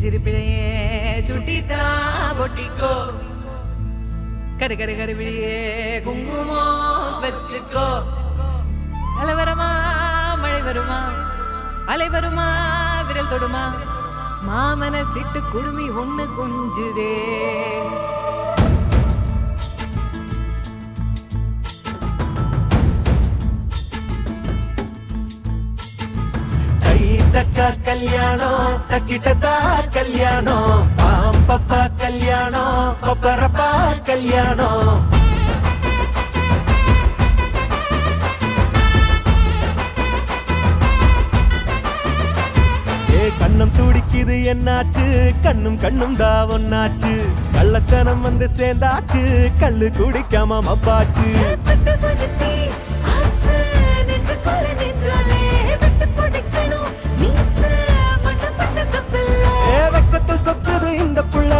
சிரிப்பிழையே சுட்டித்தா பொட்டிக்கோ கரு கரு கருவிழியே குங்குமம் வச்சுக்கோ அலை வருமா மழை வருமா அலை வருமா விரல் தொடுமா மாமன சிட்டு குடுமி ஒண்ணு கொஞ்சுதே தக்கா கல்யாணம் தக்கிட்டதா கல்யாணம் பாம்பப்பா கல்யாணம் பப்பரப்பா கல்யாணம் கண்ணம் துடிக்குது என்னாச்சு கண்ணும் கண்ணும் தான் ஒன்னாச்சு கள்ளத்தனம் வந்து சேர்ந்தாச்சு கல்லு குடிக்காம மப்பாச்சு வெக்கத்தில் சொத்துது இந்த புள்ள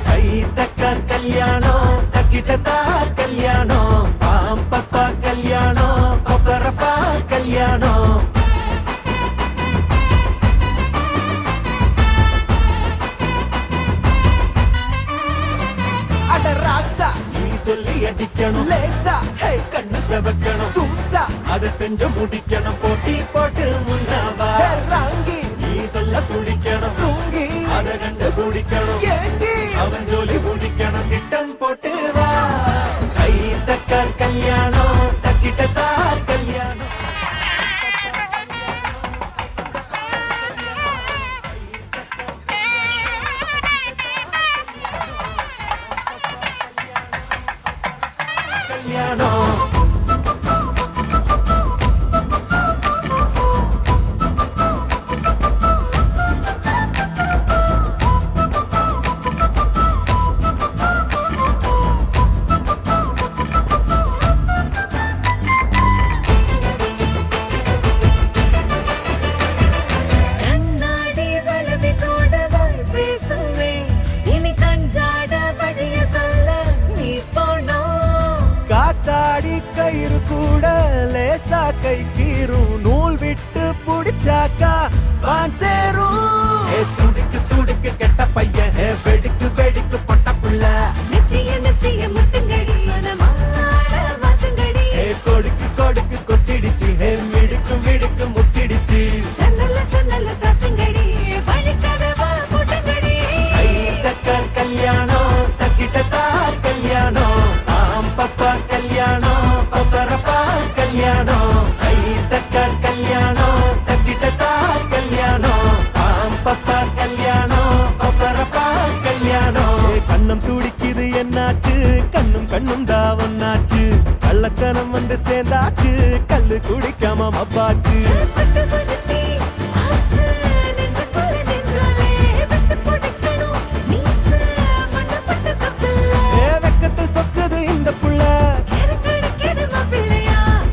கை தக்க கல்யாணம் தக்கிட்டதா கல்யாணம் பாம்பப்பா கல்யாணம் பப்பரப்பா கல்யாணம் சொல்லி அடிக்கணும் லேசா கண்ணு செவக்கணும் தூசா அதை செஞ்சு முடிக்கணும் போட்டி போட்டு முன்னாவா ராங்கி நீ சொல்ல குடிக்கணும் தூங்கி அதை கண்டு குடிக்கணும் ஏங்கி அவன் ஜோலி முடிக்கணும் திட்டம் போட்டு வா கை தக்க கல்யாணம் தக்கிட்டதா கல்யாணம் கயிறு கூட லேசா கை கீரும் நூல் விட்டு புடிச்சாக்கா வான் சேரும் துடிக்கு துடிக்கு கெட்ட பையன் வெடிக்கு வெடிக்கு பட்ட புள்ள நெத்திய நெத்திய முட்டுங்கடி கொடுக்கு கொடுக்கு கொத்திடுச்சு மிடுக்கு மிடுக்கு முத்திடுச்சு சன்னல சன்னல சத்துங்கடி வழிக்கதவா முட்டுங்கடி கை தக்க கல்யாணம் தக்கிட்டதா கல்யாணம் பாம்பப்பா கல்யாணம் பப்பரப்பா கல்யாணம் கை தக்க கல்யாணம் தக்கிட்டதா கல்யாணம் பாம்பப்பா கல்யாணம் பப்பரப்பா கல்யாணம் கண்ணம் துடிக்குது என்னாச்சு கண்ணும் கண்ணும் தான் ஒன்னாச்சு கள்ளத்தனம் வந்து சேர்ந்தாச்சு கல்லு குடிக்காம மப்பாச்சு வெக்கத்தில் சொக்குது இந்த புள்ள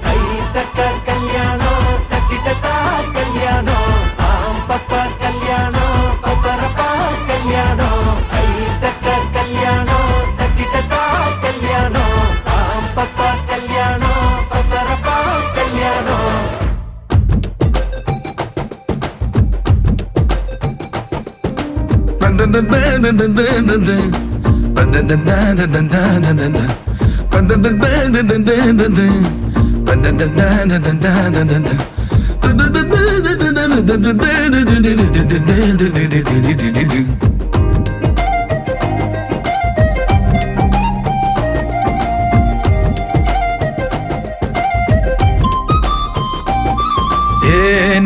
கை தக்க கல்யாணம் தக்கிட்டதா கல்யாணம் பாம்பப்பா கல்யாணம் பப்பரப்பா கல்யாணம் கை தக்க கல்யாணம் தக்கிட்டதா கல்யாணம் பாம்பப்பா கல்யாணம் பப்பரப்பா கல்யாணம்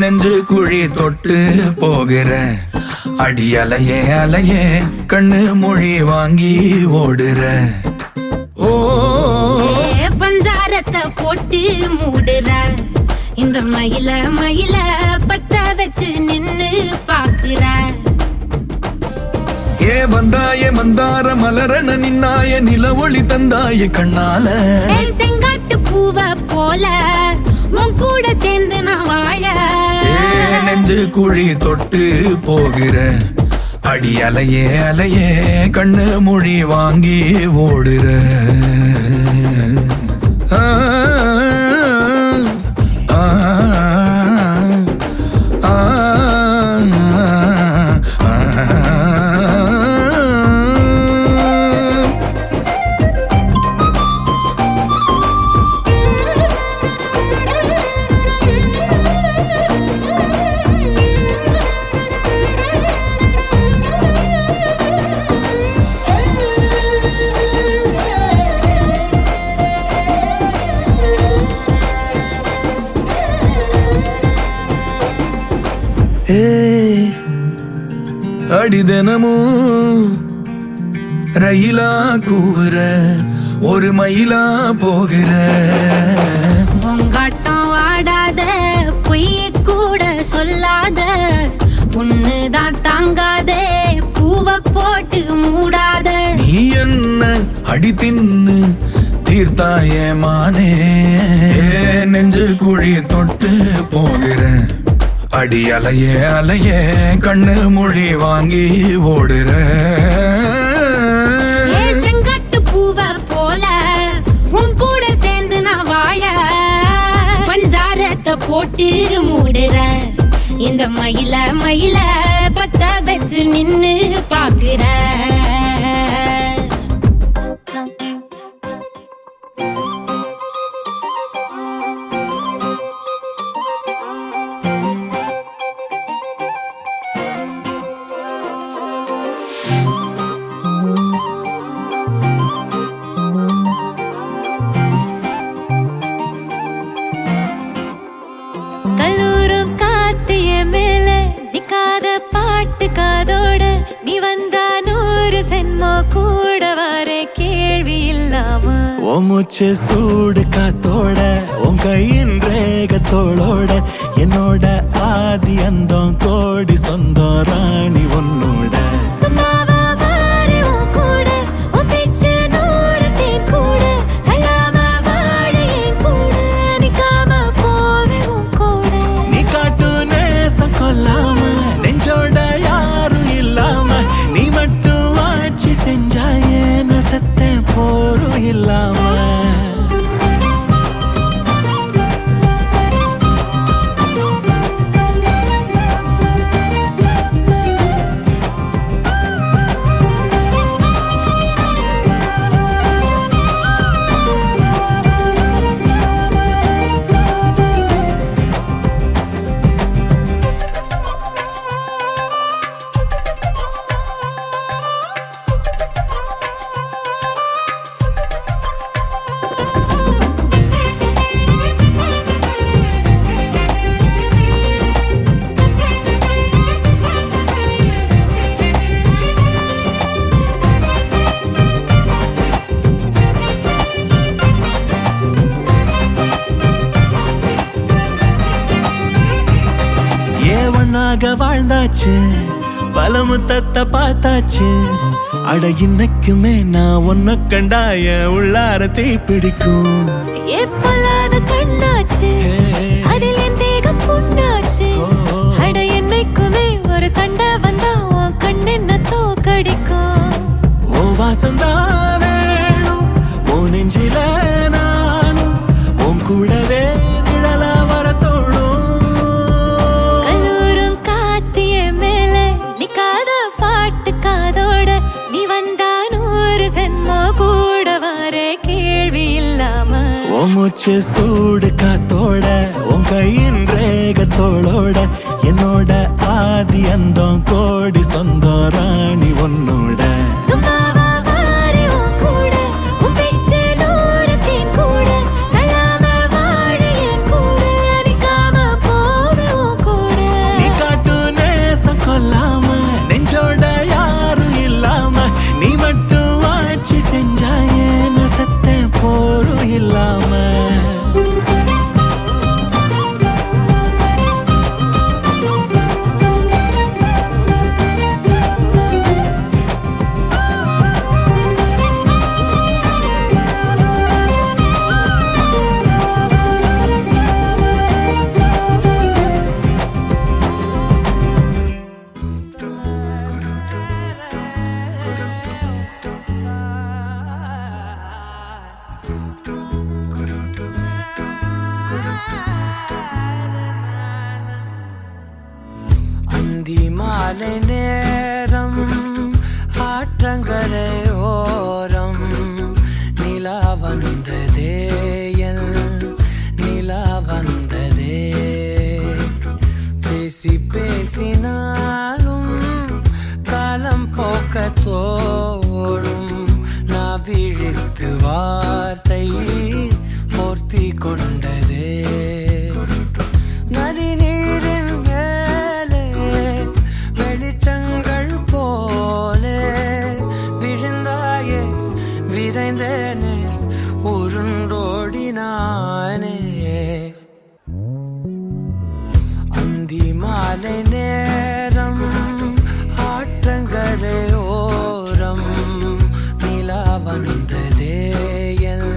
நெஞ்சு குழி தொட்டு போகிற அடி அலையே அலையே கண்ணு மொழி வாங்கி ஓடுற ஓ பஞ்சாரத்தை போட்டு மூடுற இந்த மயில மயில பத்த வச்சு நின்னு பாக்குற ஏ வந்தாய மந்தார மலரன நின்னாய நில ஒளி தந்தாய கண்ணால செங்காட்டு பூவ போல உன் கூட சேர்ந்து நான் வாழ நெஞ்சு குழி தொட்டு போகிற அடி அலையே அலையே கண்ணு மொழி வாங்கி ஓடுற ஆ அடிதனமும் ரயிலா கூற ஒரு மயிலா போகிற பொங்காட்டம் ஆடாத பொய்ய கூட சொல்லாத பொண்ணுதான் தாங்காதே பூவை போட்டு மூடாத நீ என்ன அடி தின்னு தீர்த்தாயே மானே நெஞ்சு குழி தொட்டு போகிறேன் அடி அலையே அலையே கண்ணு மொழி வாங்கி ஓடுற செங்காட்டு பூவை போல உன் கூட சேர்ந்து நான் வாழ பஞ்சாரத்தை போட்டு மூடுற இந்த மயில மயில பத்த வச்சு நின்னு பாக்குற கல்லூரும் காத்திய மேல நிக்காத பாட்டு காதோட நீ வந்தா 100 சென்மோ கூட வர கேள்வி இல்லாம ஓ மூச்சு சூடு காத்தோட உன் கையின் ரேகத்தோளோட என்னோட ஆதி அந்தம் கோடி சொந்தம் ராணி உன்னோட சும்மாவா வாரி உன் கூட உன் பேச்சு 100 தேன் கூட கல்லாம வாழ என் கூட நிக்காம போவே உன் கூட நீ காட்டு நேசம் கொல்லாம நெஞ்சோட யாரும் இல்லாம நீ மட்டும் ஆட்சி செஞ்சாயே நான் செத்தேன் போரும் இல்லாம ஒன்னாக வாழ்ந்தாச்சு பல முத்தத்தை பார்த்தாச்சு அட இன்னைக்குமே நான் ஒன்ன கண்டாய உள்ளார தீ பிடிக்கும் எப்பொல்லாத கண்ணாச்சு அதில் என் தேகம் புண்ணாச்சு அட என்னைக்குமே ஒரு சண்டை வந்தா உன் கண் என்ன தோக்கடிக்கும் ஓ வாசந்தா வேணும் ஓ நெஞ்சில நானும் உன் கூடவே நிழலா வர தோணும் பாட்டு காதோட நீ வந்தா 100 சென்மோ கூட வர கேள்வி இல்லாம ஓ மூச்சு சூடு காத்தோட உன் கையின் ரேகத்தோளோட என்னோட ஆதி அந்தம் கோடி சொந்தம் ராணி உன்னோட சும்மாவா வாரி உன் கூட உன் பேச்சு 100 தேன் கூட கல்லாம வாழ என் கூட நிக்காம போவே உன் கூட நீ காட்டு நேசம் கொல்லாம நெஞ்சோட யாரும் இல்லாம நீ மட்டும் ஆட்சி செஞ்சாயே நான் செத்தேன் போரும் இல்லாம மாலை நேரம் ஆற்றங்கரை ஓரம் நிலா வந்ததே நிலா வந்ததே பேசி பேசினாலும் காலம் போக்க தோடும் நான் விழித்து வார்த்தை போர்த்தி கொண்டதே நதி நீரின் மேலே சுருண்டோடினானே அந்தி மாலை நேரம் ஆற்றங்கரையோரம் நிலா வந்ததே என்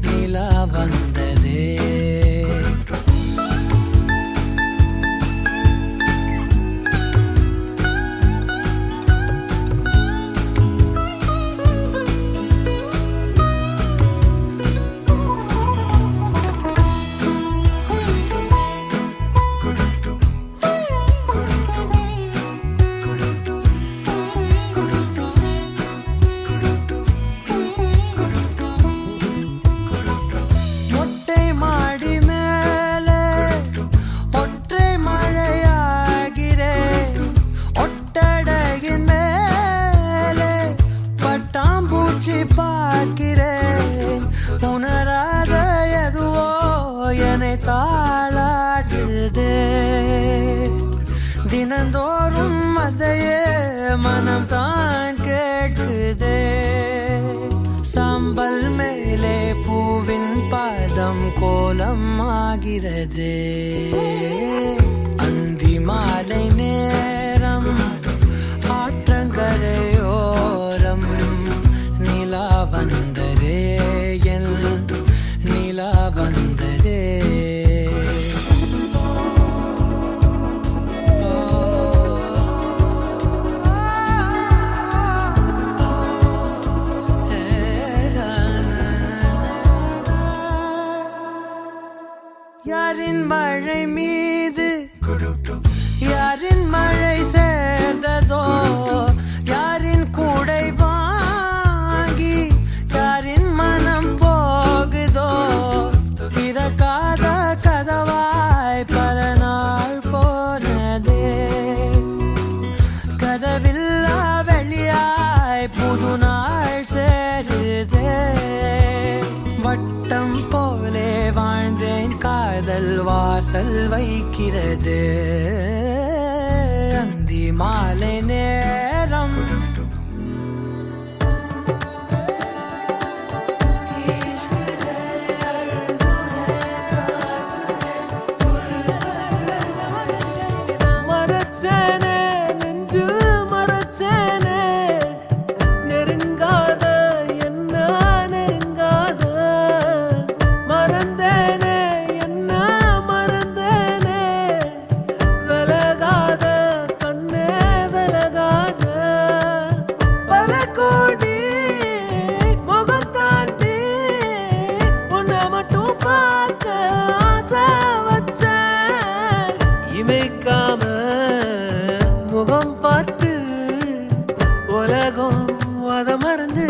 நிலா வந்ததே பார்க்கிறேன் உணராத எதுவோ என்னை தாளாடுதே தினந்தோறும் அதையே மனம் தான் கேட்குதே சாம்பல் மேலே பூவின் பாதம் கோலம் ஆகிறதே அந்தி மாலை நேரம் ஆற்றங்கரையோரம் நிலா வந்ததே என் நிலா வந்ததே யாரின் மழை மீது யாரின் மழை சேர்ந்ததோ யாரின் கூடை வாங்கி யாரின் மனம் போகுதோ திறக்காத கதவாய் பல நாள் போனதே கதவில்லா வெளியாய் புது நாள் சேருதே வட்டம் போலே வாழ்ந்தேன் காதல் வாசல் வைக்கிறது அந்தி மாலை நேரம் மரச்சேனே நெஞ்சு மரச்சேனே நெருங்காத என்ன நெருங்காத மறந்தேனே என்ன மறந்தேனே விலகாத கண்ணே விலகாத பல கோடி முகம் தாண்டி உன்னை மட்டும் பார்க்க ஆசை வச்சேன் இமைக்காம முகம் பார்த்து உலகம் அத மறந்து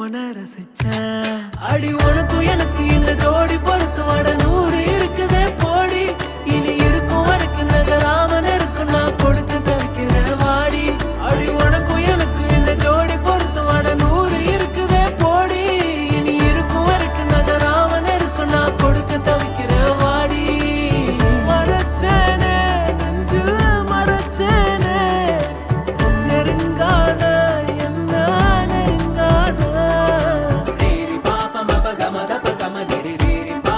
உன ரசிச்சேன் அடி உனக்கும் எனக்கு இந்த ஜோடி பொறுத்து வட 100 இருக்குதே போடி இனி இருக்கும் வரைக்கும் நகராமன் இருக்கும் நான் கொடுத்து தவிக்கிறேன் வாடி அடி உனக்கும் எனக்கு இந்த ஜோடி பொறுத்து வட 100 இருக்குதே போடி இனி இருக்கும் வரைக்கும் நகராமன் இருக்கும் நான் கொடுக்க தவிக்கிறேன் வாடி மரச்சேனே நெஞ்சு மரச்சேனே நெருங்காத என்ன நெருங்காத ரீரி பாப்ப மப கம தப கம திரி ரீரி பா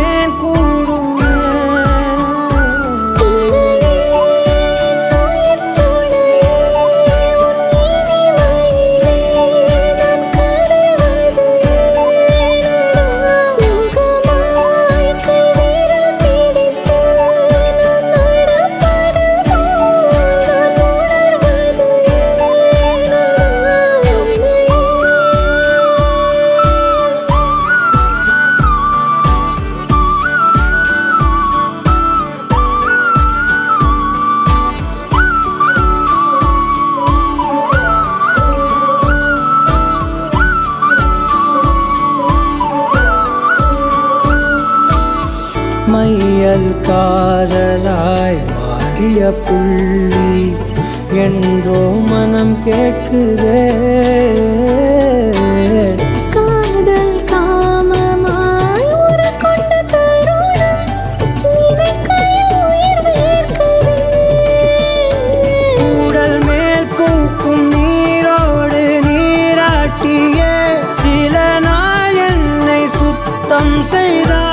மையல் காதலாய் மாறிய புள்ளி என்றோ மனம் கேட்குதே. காதல் காமமாய் உருக்கொண்ட தருணம் நினைக்கையில் உயிர் வேர்க்குதே. உடல் மேல் பூக்கும் நீரோடு நீராட்டியே சில நாள் என்னை சுத்தம் செய்தார்.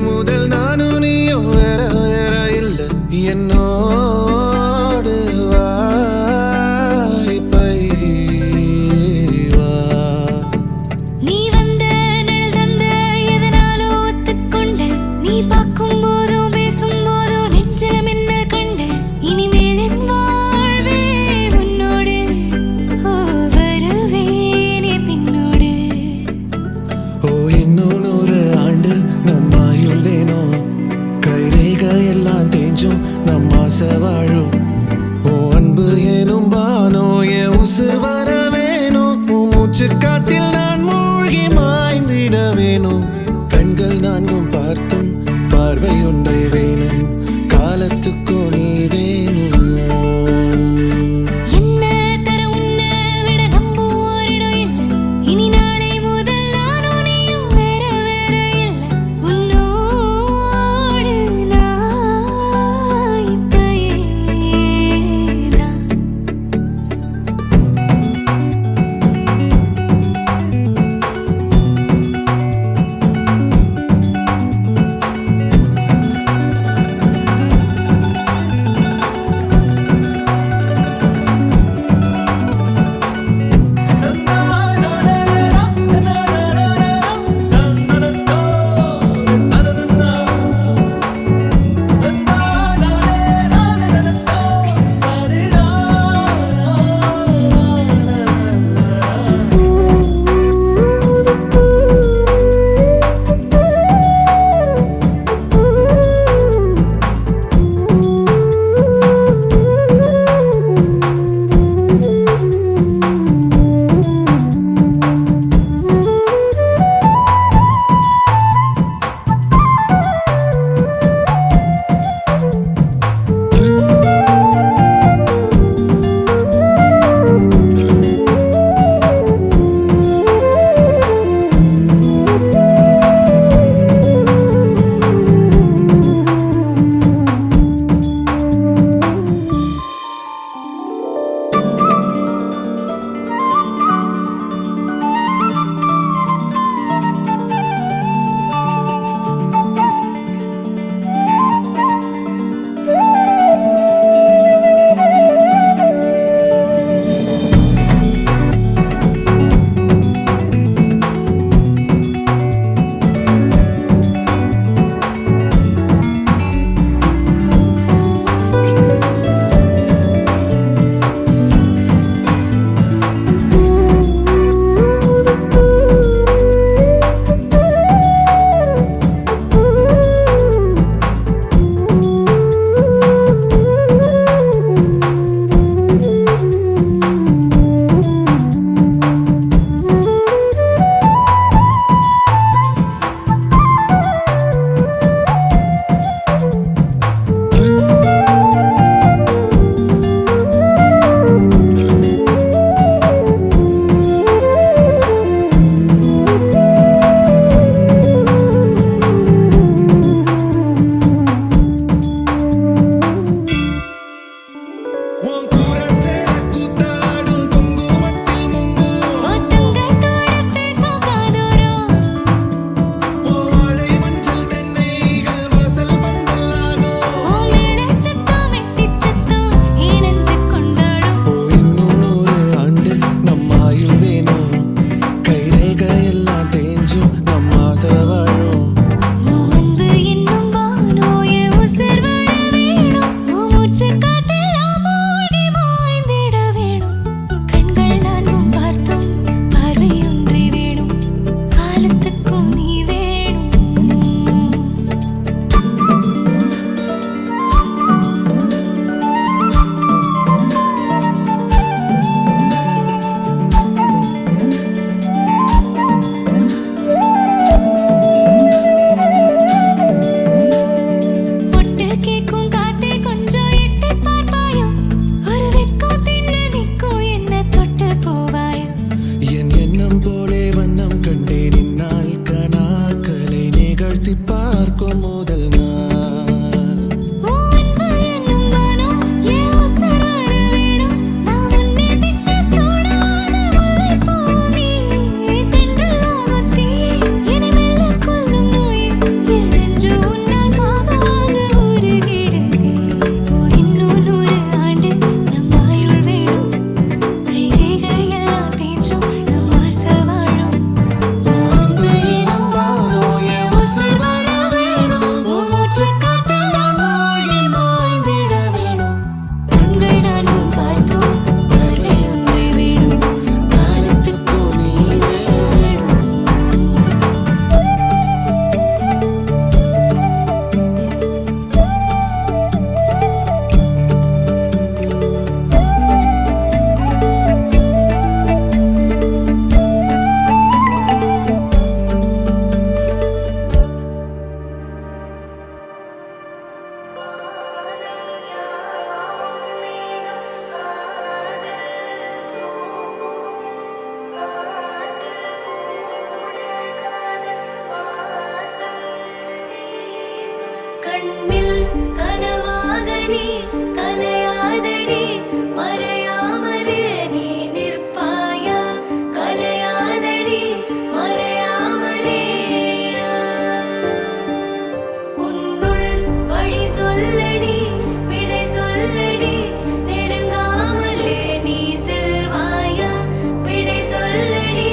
முதல் நானும் நீயும் வேற வேற இல்ல என்னோடு வா இப்பை வா நீ வந்த நிழல் தந்த எதனாலும் ஒத்துக்கொண்டேன் நீ பார்க்கும் போதும் பேசும் போதும் நெஞ்சில மின்னல் கண்டேன் இனிமேல் என் வாழ்வே உன்னோடு ஓ வருவேனே பின்னோடு ஓ இன்னும் 100 ஆண்டு நம்ம ஆயுள் வேணும் கைரேகை எல்லாம் தேஞ்சும் நம்ம ஆசை வாழும் ஓ அன்பு ஏனும் பானோ என் உசுர் வர வேணும் உன் மூச்சு காத்தில் நான் மூழ்கி மாய்ந்திட வேணும் கண்கள் நான்கும் பார்த்தும் பார்வை ஒன்றே வேணும் காலத்துக்கோ நீ வேணும் என்ன தர உன்னை விட நம்பும் ஓரிடம் இல்லை இனி நாளை முதல் நானும் நீயும் வேற வேற இல்லை உன்னோடு நான் இப்பயேதான் கனவாக நீ கலையாதடி மறையாமலே நீ நிற்பாயா கலையாதடி மறையாமலே உன்னுள் வழி சொல்லடி விடை சொல்லடி நெருங்காமலே நீ செல்வாயா விடை சொல்லடி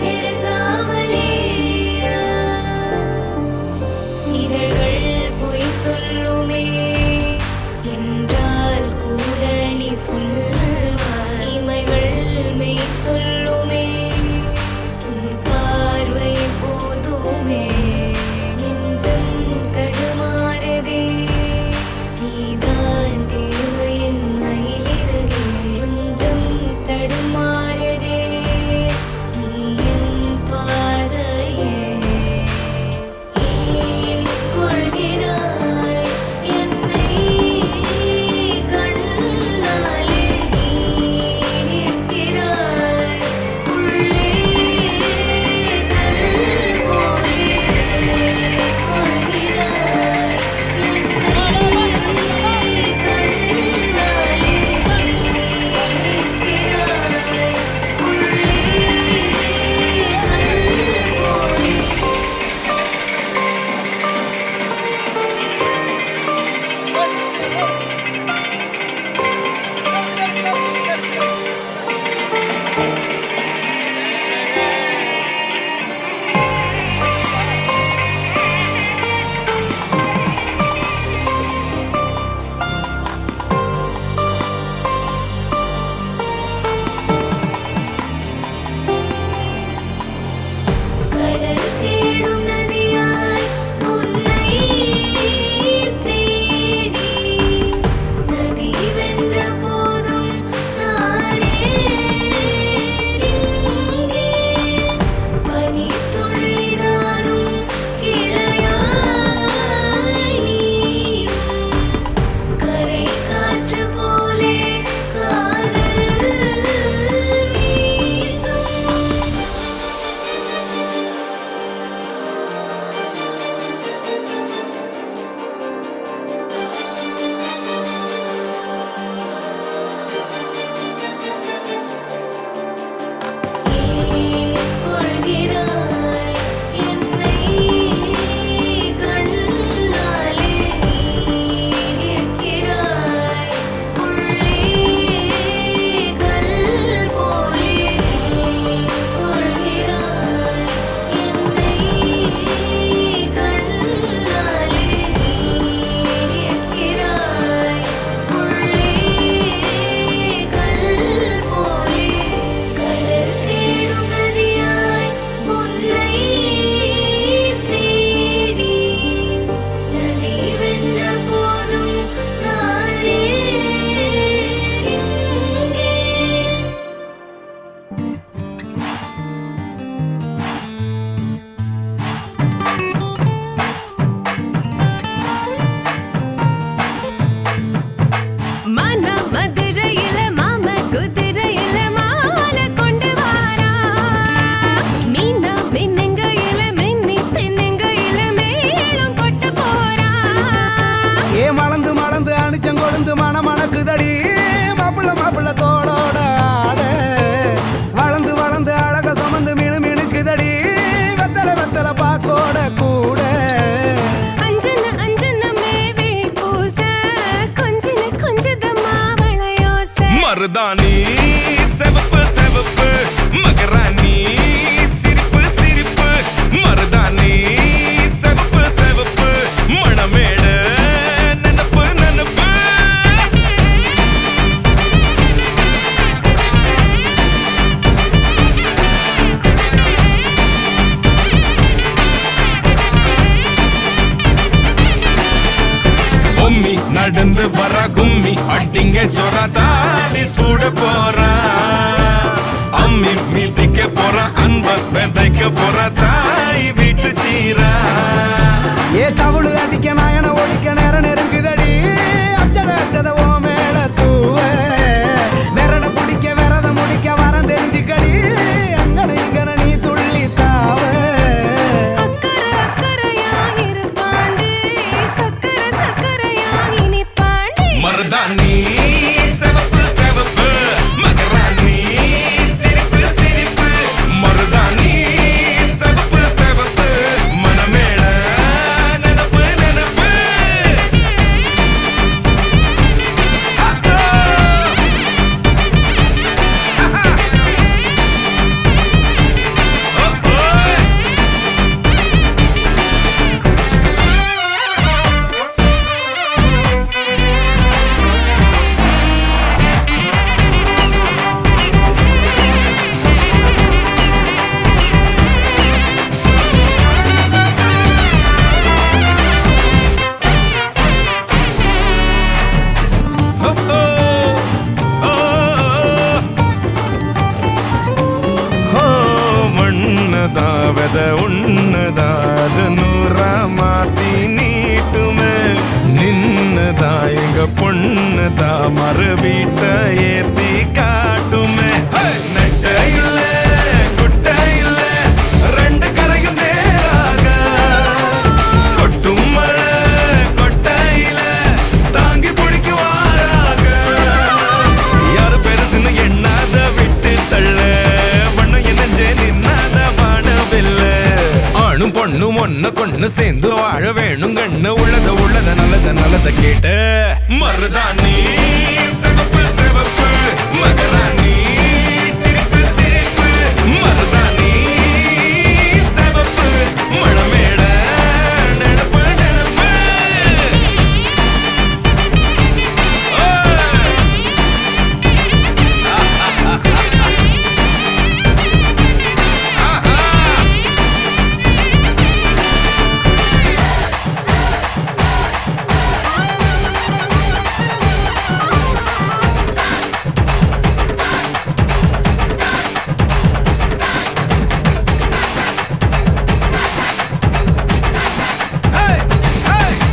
நெருங்காமலே இதழ்கள் பொய் சொல்லுமே என்றால் கூட நீ சொல்வாய் இமைகள் மெய் சொல்லுமே உன் பார்வை போதுமே நெஞ்சம் தடுமாறுதே நீதான் தேவையின் மயிலிறகே கொஞ்சம் தடுமாறுதே நீ என் பாதையே ஏன் கொள்கிறாய் என்னை கண்ணாலே நீ நிற்கிறாய் உள்ளே கல் போலே கொள்கிறாய் என்னை கண்ணாலே நீ நிற்கிறாய் உள்ளே கல் போலே கடல் தேடும் நதியாய் உன்னை தேடி நதி வென்ற போதும் நானே இங்கே பனித்துளி நானும் கிளையாய் நீயும் கரை காற்று போலே காதல் வீசும் ஏன் கொள்கிறாய் என்னை கண்ணாலே நீ நிற்கிறாய் உள்ளே கல் போலே கொள்கிறாய் என்னை கண்ணாலே நீ நிற்கிறாய் உள்ளே கல் போலே கடல் தேடும் நதியாய் உன்னை தேடி நதி வென்ற போதும் நானே இங்கே மன மதுரையில மாம குதிரையில மாலை கொண்டு வாரா மீனா மின்னுங்கையில மின்னி சின்னுங்கையில மேளம் கொட்டு போறா ஏ மலந்து மலந்து அணிச்சம் கொழுந்து மணக்குதடி மாப்பிள்ள மாப்பிள்ள தோளோட ஆட வளர்ந்து வளர்ந்து அழக சுமந்து மினுக்குதடி வெத்தலை வெத்தலை பாக்கோட கூட அஞ்சன அஞ்சனமே விழி பூச கொஞ்சன கொஞ்சதமா வளையோச மருதாணி செவப்பு செவப்பு மகராணி சிரிப்பு சிரிப்பு மருதாணி செவப்பு செவப்பு மணமேடு நனப்பு நனப்பு பொம்மி நடந்து வர கும்மி அட்டிங்க ஜொரா தாலி சூட போறா அம்மி மீதிக்க போறா அன்ப விதைக்க போறா தாய் வீட்டு சீரா ஏ தவுளு அடிக்க நாயன ஒடிக்க நேரம் நெருங்குதடி அச்சத அச்சத ஓ மேல தூவ விரட பிடிக்க விரத முடிக்க வரம் தெரிஞ்சுக்கடி அங்கன இங்கன நீ துள்ளி தாவ அக்கறை அக்கறையா இருப்பாண்டு சக்கர சக்கர மறு வீட்டை ஏத்தி காட்டுமே நெட்ட இல்ல குட்ட இல்ல ரெண்டு கரையும் நேராக கொட்டும் மழை கொட்டையில தாங்கி பிடிக்குவாராக யாரு பெருசுன்னு எண்ணாத விட்டு தள்ள வண்ணம் என்னஞ்சே நின்னாத பாடவில்ல ஆணும் பொண்ணும் ஒன்ன கொண்டு சேர்ந்து வாழ வேணும் கண்ணு உள்ளத நல்லத கேட்டு மருதாணி சிவப்பு சிவப்பு மகராணி சிரிப்பு சிரிப்பு மருதாணி சிவப்பு மழமேட நினப்பு நினப்பு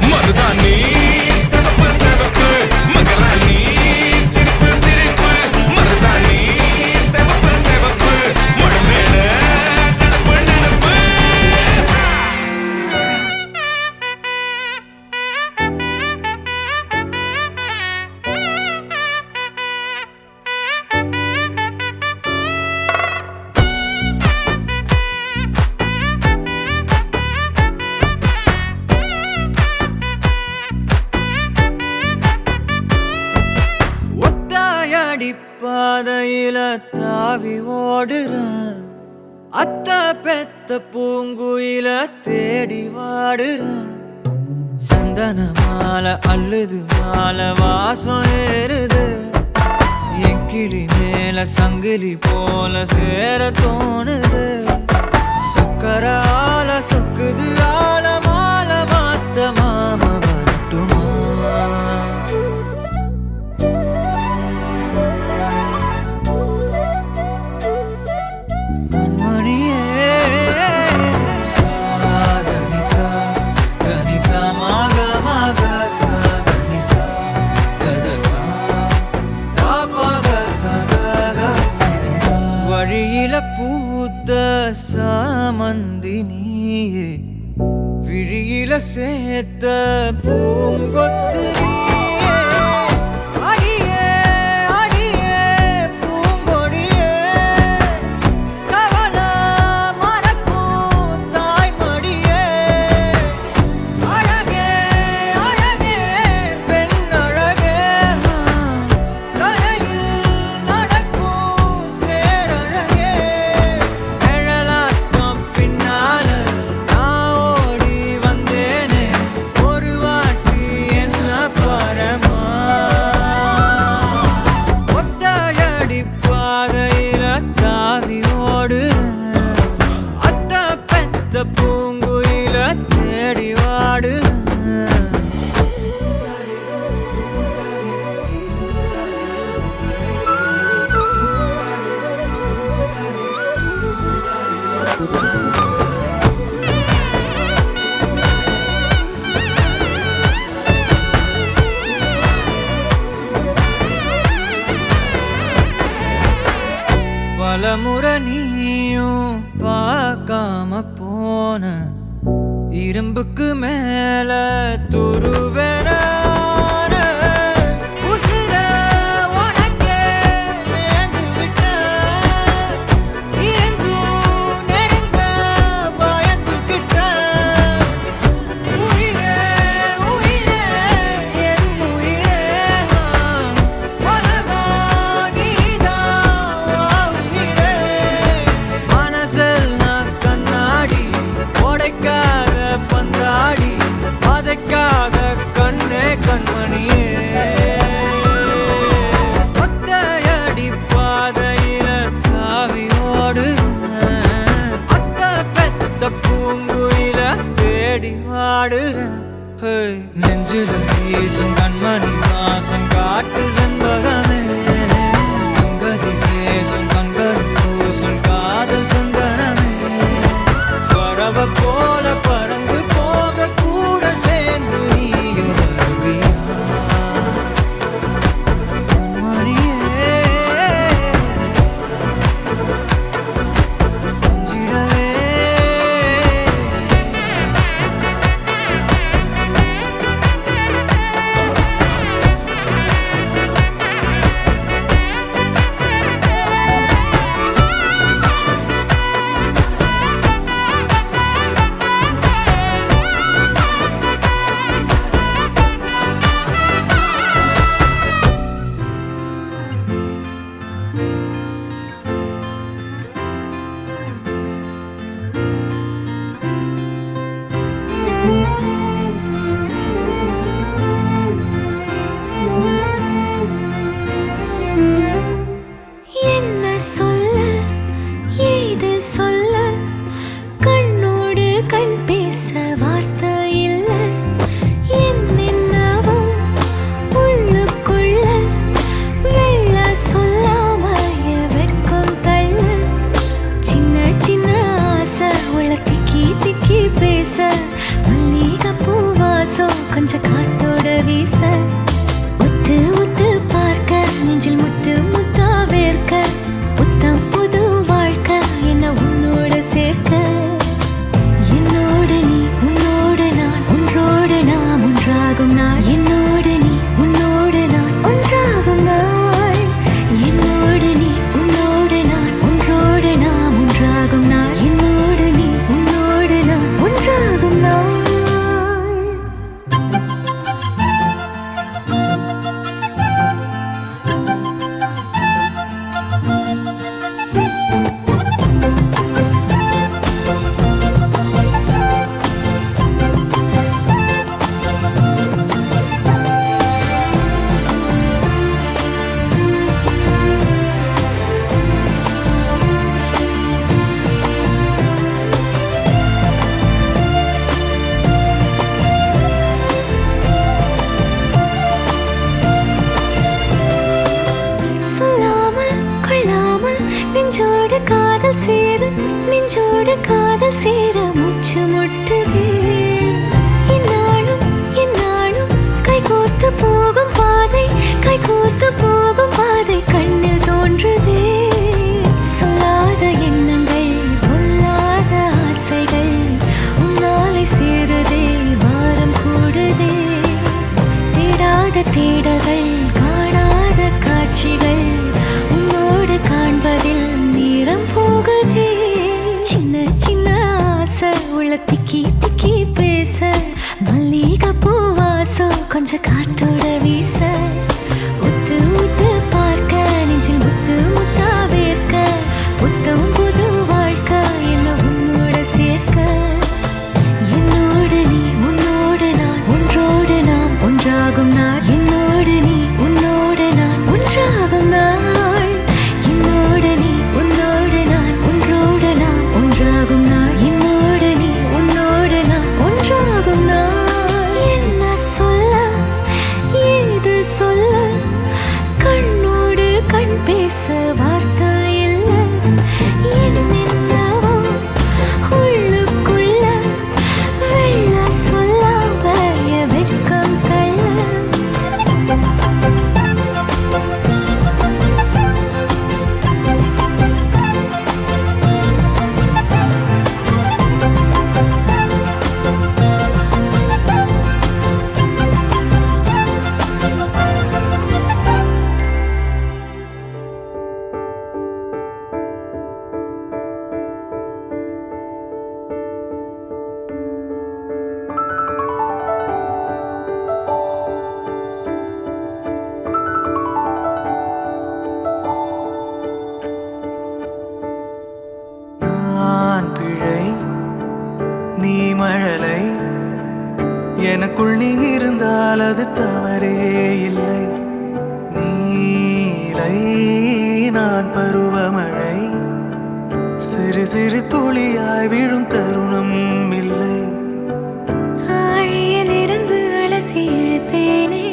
மருதாணி சிவப்பு சிவப்பு மகராணி சிரிப்பு சிரிப்பு மருதாணி சிவப்பு சிவப்பு மழமேட நினப்பு நினப்பு ஒத்தாயடி பாதையில தாவி ஓடுறான் அத்த பெத்த பூங்குயில தேடி வாடுறான் சந்தன மாலை அள்ளுது மாலை வாசம் ஏறுது என் கிளி மேல சங்கிலி போல சேர தோணுது சக்கரால சொக்குது ஆல மாலை மாத்த மாம வரட்டுமா கண்மணியே சாதனி சா கனி சா மாக மாக சா கனி சா தத சா தாபக சதக சிதனி சா வழியில பூத்த சாமந்தி நீயே விழியில சேர்த்த பூங்கொத்து நீயே அடியே அடியே பூங்கொடியே கவல மறக்கும் தாய்மடியே அழகே அழகே பெண் அழகே கரையில் நடக்கும் தேரழகே நிழலாட்டம் பின்னால நான் ஓடி வந்தேனே ஒரு வாட்டி என்ன பரமா ஒத்தாயடி பாதையில தாவி ஓடுறேன் அத்த பெத்த பூங்குயில தேடி வாடுறேன் பலமுறை நீயும் பார்க்காம போன இரும்புக்கு மேல துருவென உசிர உனக்கே மேந்து விட்ட இருந்தும் நெருங்க பயந்துகிட்ட உயிரே உயிரே என் உயிரே உலகம் நீதான் உயிரே மனசில் நான் கண்ணாடி உடைக்காத பந்தாடி வதைக்காத கண்ணே கண்மணியே ஒத்தையடி பாதையில தாவி ஓடுறேன் அத்த பெத்த பூங்குயில தேடி வாடுறேன் நெஞ்சில வீசும் கண்மணி வாசம் காட்டு செண்பகமே சங்கதி பேசும் கண்கள் பூசும் காதல் சந்தனமே பறவை போல பறந்து போக கூட சேர்ந்து நீயும் வருவியா கொஞ்சம் காத்தோட வீச உத்து உத்து பார்க்க நெஞ்சில் முத்து முத்தா வேர்க்க புத்தம் புது வாழ்க்கை என்ன உன்னோட சேர்க்க என்னோடு நீ உன்னோடு நான் ஒன்றோடு நாம் ஒன்றாகும் நாள் என்னோடு நீ உன்னோடு நான் ஒன்றாகும் நாள் என்னோடு நீ உன்னோடு நான் ஒன்றோடு நாம் ஒன்றாகும் நாள் என்னோடு நீ உன்னோடு நான் ஒன்றாகும் நாள் நெஞ்சோடு காதல் சேர நெஞ்சோடு காதல் சேர மூச்சு முட்டுதே இந்நாளும் இந்நாளும் கைகோர்த்து போகும் பாதை கைகோர்த்து போகும் பாதை கண்ணில் தோன்றுதே சொல்லாத எண்ணங்கள் பொல்லாத ஆசைகள் உன்னாலை சேருதே பாரம் கூடுதே தேடாத தேடல்கள் காணாத காட்சிகள் காண்பதில் நேரம் போகுதே சின்ன சின்ன ஆசை உள்ள திக்கி திக்கி பேச மல்லிகை பூவாசம் கொஞ்சம் காத்தோட வீச உத்து உத்து பார்க்க நெஞ்சில் முத்து முத்தா வேர்க்க புத்தம் புது வாழ்க்கை என்ன உன்னோட சேர்க்க என்னோடு நீ உன்னோடு நான் ஒன்றோடு நாம் ஒன்றாகும் நாள் என்னோடு நீ உன்னோடு நான் ஒன்றாகும் நாள் எனக்குள் நீ இருந்தால் அது தவறே இல்லை நீலை நான் பருவமழை சிறு சிறு துளியாய் விழும் தருணம் இல்லை ஆழியிலிருந்து அலசி இழுத்தேனே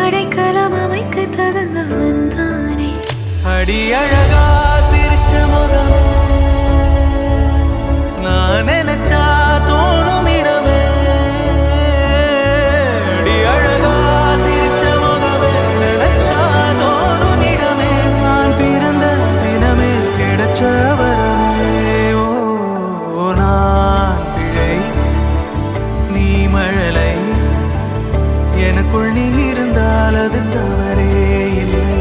அடைக்கலம் அமைக்க தகுந்தவன் தானே அடி அழகா சிரிச்ச முகமே நான் நினைச்சா தோணும் இடமே அடி அழகா சிரிச்ச முகமே நினைச்சா தோணும் இடமே நான் பிறந்த தினமே கிடைச்ச வரமே ஓ நான் பிழை நீ மழலை எனக்குள் நீ இருந்தால் அது தவறே இல்லை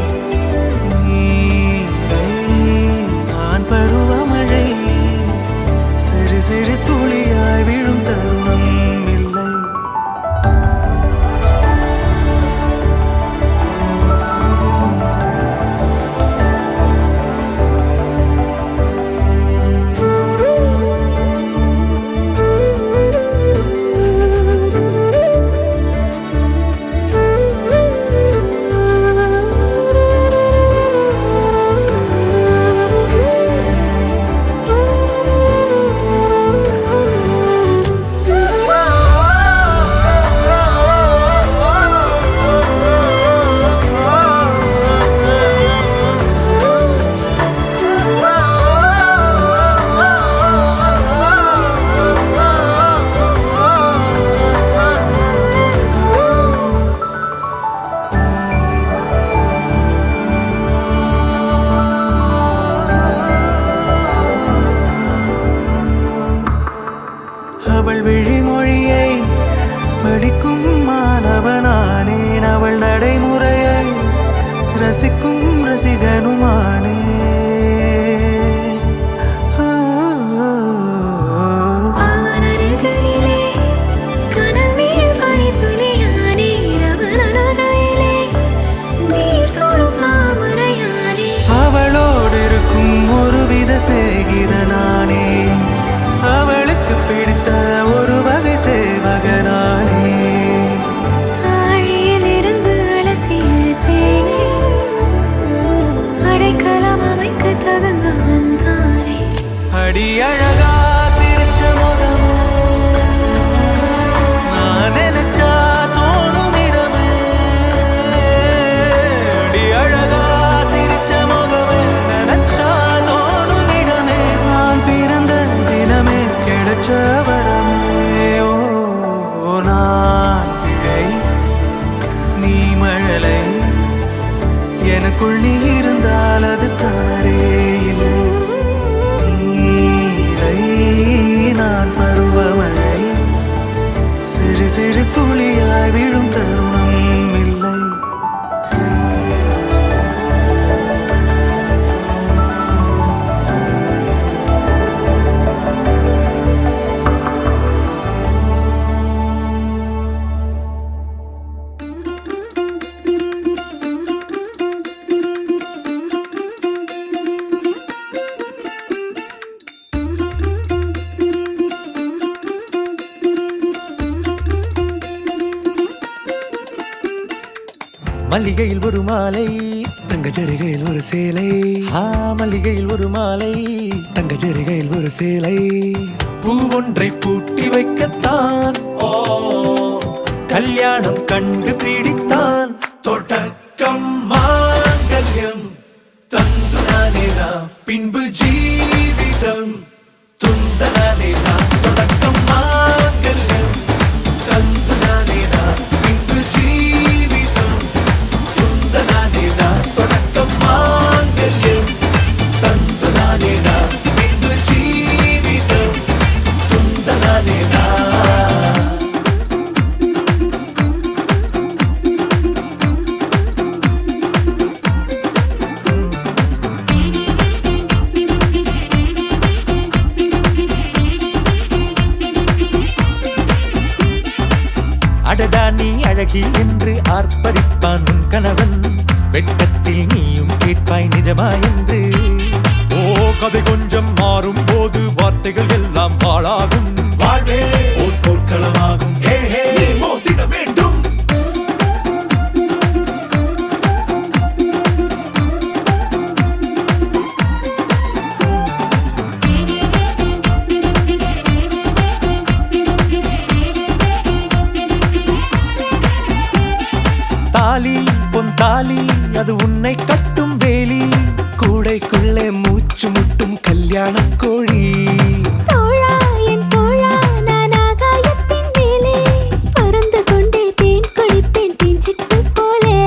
நீரை நான் பருவமழை சிறு சிறு துளியாய் விழும் தருணம் இல்லை படிக்கும் மாணவனானேன் அவள் நடைமுறையை ரசிக்கும் ரசிகனுமானே அவளோடு இருக்கும் ஒருவித சிநேகிதனானே அவளுக்கு பிடித்த ஒரு வகை சேவகனானே ஆழியிலிருந்து அலசி இழுத்தேனே அடைக்கலம் அமைக்க தகுந்தவன் தானே அடி அழகா சிரிச்ச முகமே நான் நினைச்சா தோணும் இடமே அடி அழகா சிரிச்ச முகமே நினைச்சா தோணும் இடமே நான் பிறந்த தினமே கிடைச்ச வரமே ஓ நான் பிழை நீ மழலை எனக்குள் நீ இருந்தால் அது தாரே இல்லை நீரை நான் பருவமழை சிறு சிறு துளியாய் விழும் தருணம் இல்லை மல்லிகையில் ஒரு மாலை தங்க ஜரிகையில் ஒரு சேலை மல்லிகையில் ஒரு மாலை தங்க ஜரிகையில் ஒரு சேலை பூவொன்றை பூட்டி வைக்கத்தான் கல்யாணம் கண்டு பிடித்தான் தொடக்கம் மாங்கல்யம் தந்துரானே நாம் பின்பு ஜீவிதம் துந்தனானே நாம் தொடக்கம் மாங்கல்யம் தந்துரானே நாம் பின்பு ஜீவிதம் துந்தனானே நாம் தொடக்கம் மாங்கல்யம் தந்துரானே நாம் பின்பு ஜீவிதம் துந்தனானே நாம் அடடா நீ அழகி என்று ஆர்ப்பரிப்பான் உன் கணவன் வெட்கத்தில் நீயும் கேட்பாய் நிஜமா என்று ஓ கதை கொஞ்சம் மாறும் போது வார்த்தைகள் எல்லாம் பாழாகும் வாழ்வே ஓர் போர்க்களமாகும் நீ மோதிட வேண்டும் தாலி பொன் தாலி அது உன்னை கட்டும் வேலி கூடைக்குள்ளே மூச்சு முட்டும் கல்யாண கோழி தோழா என் தோழா நான் ஆகாயத்தின் மேலே பறந்து கொண்டே தேன் குடிப்பேன் தேஞ்சிட்டு போலே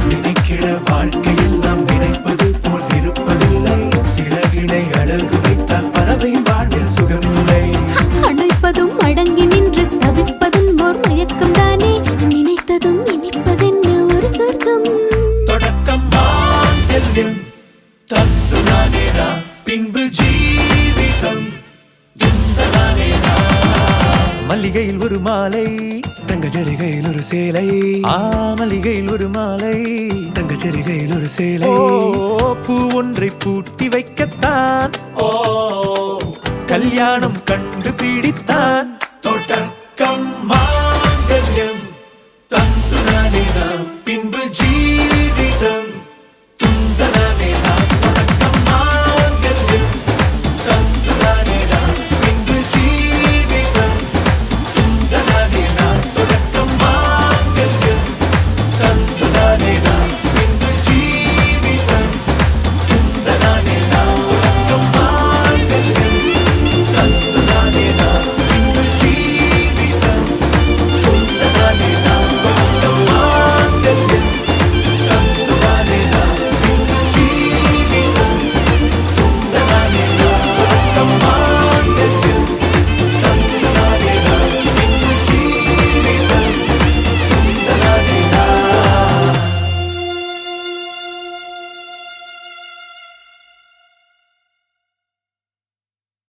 நினைக்கிற வாழ்க்கையில் நாம் நினைப்பது போல் இருப்பதில்லை சிறகினை அழகு வைத்தால் பறவை வாழ்வில் சுகமில்லை அணைப்பதும் அடங்கி நின்று தவிப்பதும் ஓர் மயக்கம் தானே நினைத்ததும் இனிப்பதென்ன ஒரு சொர்க்கம் தொடக்கம் மாங்கல்யம் தந்துரானே நாம் பின்பு ஜீவிதம் துந்தனானே நாம் மல்லிகையில் ஒரு மாலை தங்க ஜரிகையில் ஒரு சேலை மல்லிகையில் ஒரு மாலை தங்க ஜரிகையில் ஒரு சேலை பூ ஒன்றை பூட்டி வைக்கத்தான் கல்யாணம் கண்டு பிடித்தான்